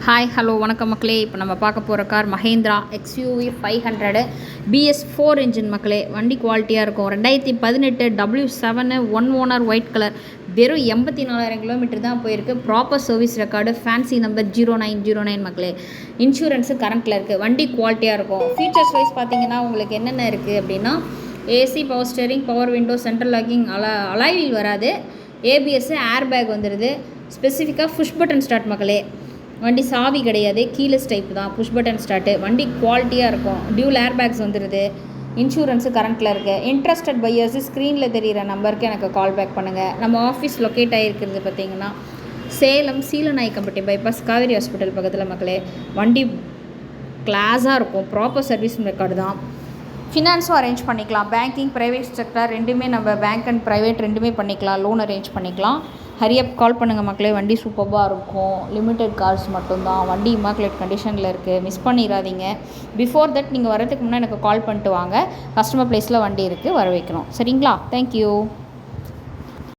Hi hello வணக்கம் மக்களே. இப்போ நம்ம பார்க்க போகிற car Mahindra XUV 500 BS4 engine மக்களே. வண்டி குவாலிட்டியாக இருக்கும். 2018 W7 1 ஓனர் ஒயிட் கலர். வெறும் 84,000 கிலோமீட்டர் தான் போயிருக்கு. Proper service record, fancy number 0909 மக்களே. இன்சூரன்ஸு கரண்ட்டில் இருக்குது. வண்டி குவாலிட்டியாக இருக்கும். ஃபீச்சர்ஸ் வைஸ் பார்த்தீங்கன்னா உங்களுக்கு என்னென்ன இருக்குது அப்படின்னா, AC, power steering, power window, central locking, alloy wheel வராது, ABS, ஏர் பேக் வந்துடுது. ஸ்பெசிஃபிக்காக புஷ் பட்டன் ஸ்டார்ட் மக்களே. வண்டி சாவி கிடையாது, கீலெஸ் டைப் தான், புஷ் பட்டன் ஸ்டார்ட்டு. வண்டி குவாலிட்டியாக இருக்கும். டியூல் ஏர் பேக்ஸ் வந்துடுது. இன்சூரன்ஸு கரண்ட்டில் இருக்குது. இன்ட்ரெஸ்டட் பையர்ஸு ஸ்க்ரீனில் தெரிகிற நம்பருக்கு எனக்கு கால் பேக் பண்ணுங்கள். நம்ம ஆஃபீஸ் லொக்கேட் ஆகிருக்கிறது பார்த்திங்கன்னா சேலம் சீலநாயக்கம்பட்டி பைபாஸ், காவேரி ஹாஸ்பிட்டல் பக்கத்தில் மக்களே. வண்டி கிளாஸாக இருக்கும். ப்ராப்பர் சர்வீஸ் ரெக்கார்டு தான். ஃபினான்ஸும் அரேஞ்ச் பண்ணிக்கலாம். பேங்கிங், ப்ரைவேட் செக்டர் ரெண்டுமே, நம்ம பேங்க் அண்ட் ப்ரைவேட் ரெண்டுமே பண்ணிக்கலாம். லோன் அரேஞ்ச் பண்ணிக்கலாம். ஹரியப் கால் பண்ணுங்கள் மக்களே. வண்டி சூப்பராக இருக்கும். லிமிட்டெட் கார்ஸ் மட்டும்தான். வண்டி இமாக்குலேட் கண்டிஷனில் இருக்குது. மிஸ் பண்ணிடாதீங்க. பிஃபோர் தட் நீங்கள் வரதுக்கு முன்னாடி எனக்கு கால் பண்ணிட்டு வாங்க. கஸ்டமர் ப்ளேஸில் வண்டி இருக்குது, வர வைக்கிறோம். சரிங்களா? தேங்க்யூ.